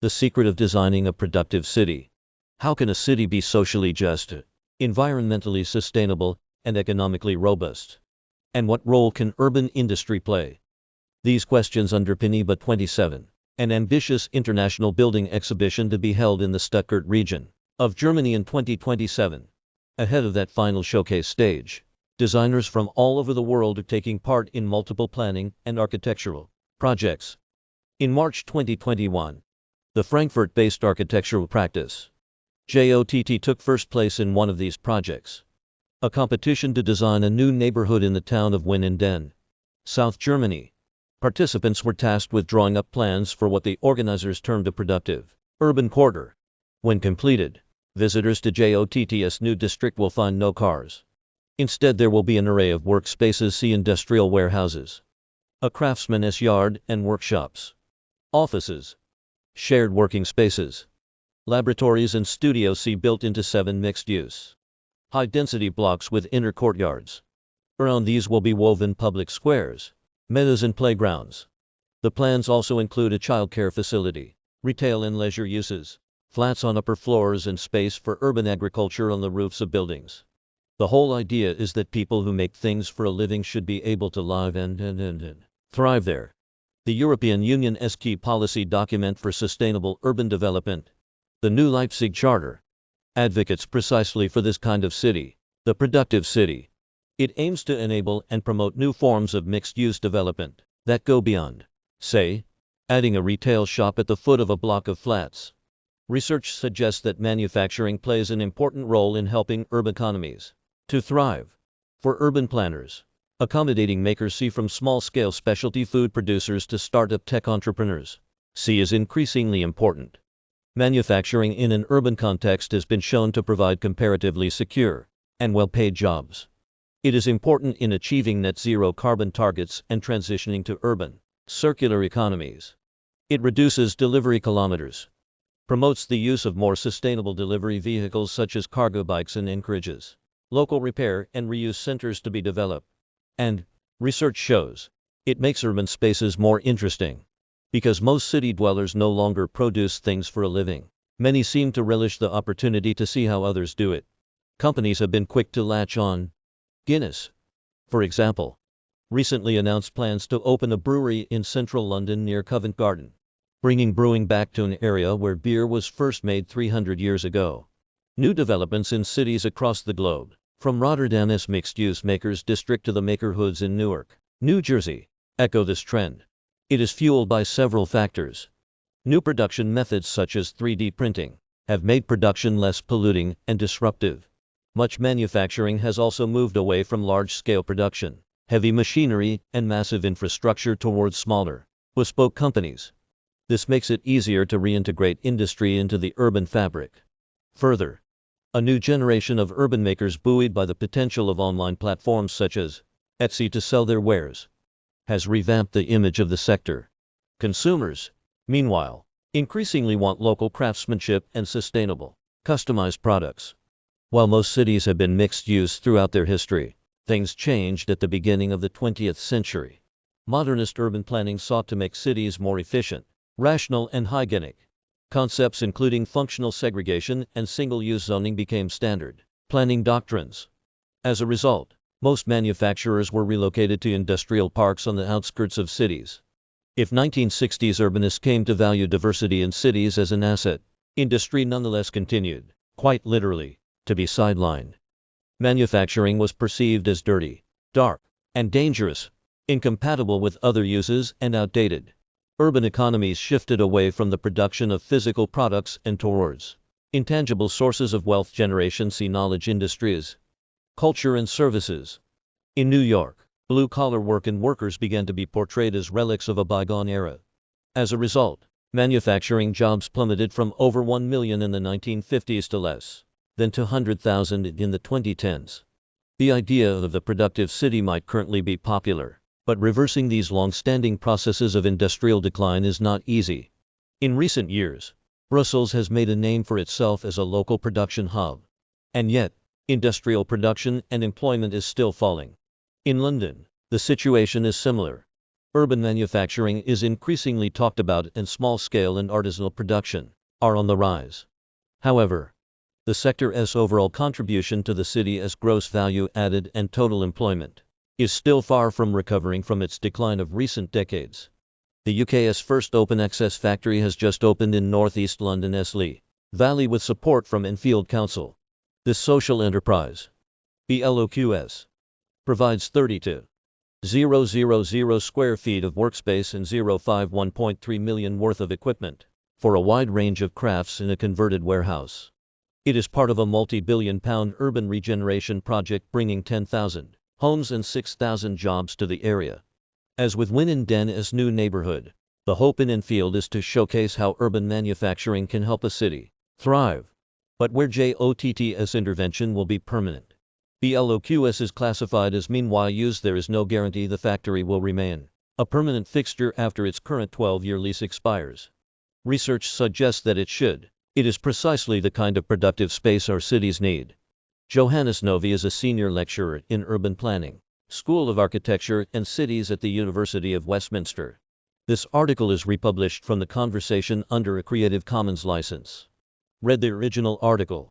The secret of designing a productive city. How can a city be socially just, environmentally sustainable, and economically robust? And what role can urban industry play? These questions underpin EBA 27, an ambitious international building exhibition to be held in the Stuttgart region of Germany in 2027. Ahead of that final showcase stage, designers from all over the world are taking part in multiple planning and architectural projects. In March 2021, the Frankfurt-based architectural practice, JOTT, took first place in one of these projects, a competition to design a new neighborhood in the town of Winnenden, South Germany. Participants were tasked with drawing up plans for what the organizers termed a productive urban quarter. When completed, visitors to JOTT's new district will find no cars. Instead, there will be an array of workspaces, see industrial warehouses, a craftsman's yard and workshops, offices, shared working spaces, laboratories and studios, see built into 7 mixed-use, high-density blocks with inner courtyards. Around these will be woven public squares, meadows and playgrounds. The plans also include a childcare facility, retail and leisure uses, flats on upper floors, and space for urban agriculture on the roofs of buildings. The whole idea is that people who make things for a living should be able to live and thrive there. The European Union's key policy document for sustainable urban development, the New Leipzig Charter, advocates precisely for this kind of city, the productive city. It aims to enable and promote new forms of mixed-use development that go beyond, say, adding a retail shop at the foot of a block of flats. Research suggests that manufacturing plays an important role in helping urban economies to thrive. For urban planners, accommodating makers, see from small-scale specialty food producers to startup tech entrepreneurs, see is increasingly important. Manufacturing in an urban context has been shown to provide comparatively secure and well-paid jobs. It is important in achieving net zero carbon targets and transitioning to urban, circular economies. It reduces delivery kilometers, promotes the use of more sustainable delivery vehicles such as cargo bikes, and encourages local repair and reuse centers to be developed. And, research shows, it makes urban spaces more interesting. Because most city dwellers no longer produce things for a living, many seem to relish the opportunity to see how others do it. Companies have been quick to latch on. Guinness, for example, recently announced plans to open a brewery in central London near Covent Garden, bringing brewing back to an area where beer was first made 300 years ago. New developments in cities across the globe, from Rotterdam's mixed-use makers district to the makerhoods in Newark, New Jersey, echo this trend. It is fueled by several factors. New production methods such as 3D printing have made production less polluting and disruptive. Much manufacturing has also moved away from large-scale production, heavy machinery, and massive infrastructure towards smaller, bespoke companies. This makes it easier to reintegrate industry into the urban fabric. Further, a new generation of urban makers, buoyed by the potential of online platforms such as Etsy to sell their wares, has revamped the image of the sector. Consumers, meanwhile, increasingly want local craftsmanship and sustainable, customized products. While most cities have been mixed use throughout their history, things changed at the beginning of the 20th century. Modernist urban planning sought to make cities more efficient, rational, and hygienic. Concepts including functional segregation and single-use zoning became standard planning doctrines. As a result, most manufacturers were relocated to industrial parks on the outskirts of cities. If 1960s urbanists came to value diversity in cities as an asset, industry nonetheless continued, quite literally, to be sidelined. Manufacturing was perceived as dirty, dark, and dangerous, incompatible with other uses, and outdated. Urban economies shifted away from the production of physical products and towards intangible sources of wealth generation, see knowledge industries, culture, and services. In New York, blue-collar work and workers began to be portrayed as relics of a bygone era. As a result, manufacturing jobs plummeted from over 1 million in the 1950s to less than 200,000 in the 2010s. The idea of the productive city might currently be popular, but reversing these long-standing processes of industrial decline is not easy. In recent years, Brussels has made a name for itself as a local production hub. And yet, industrial production and employment is still falling. In London, the situation is similar. Urban manufacturing is increasingly talked about, and small-scale and artisanal production are on the rise. However, the sector's overall contribution to the city as gross value added and total employment is still far from recovering from its decline of recent decades. The UK's first open-access factory has just opened in northeast London's Lee Valley with support from Enfield Council. This social enterprise, BLOQS, provides 32,000 square feet of workspace and 1.3 million worth of equipment for a wide range of crafts in a converted warehouse. It is part of a multi-billion-pound urban regeneration project bringing 10,000 homes and 6,000 jobs to the area. As with Winnenden new neighborhood, the hope in Enfield is to showcase how urban manufacturing can help a city thrive, but where JOTT's intervention will be permanent. BLOQS is classified as meanwhile used. There is no guarantee the factory will remain a permanent fixture after its current 12-year lease expires. Research suggests that it should. It is precisely the kind of productive space our cities need. Johannes Novi is a senior lecturer in urban planning, School of Architecture and Cities at the University of Westminster. This article is republished from the conversation under a Creative Commons license. Read the original article.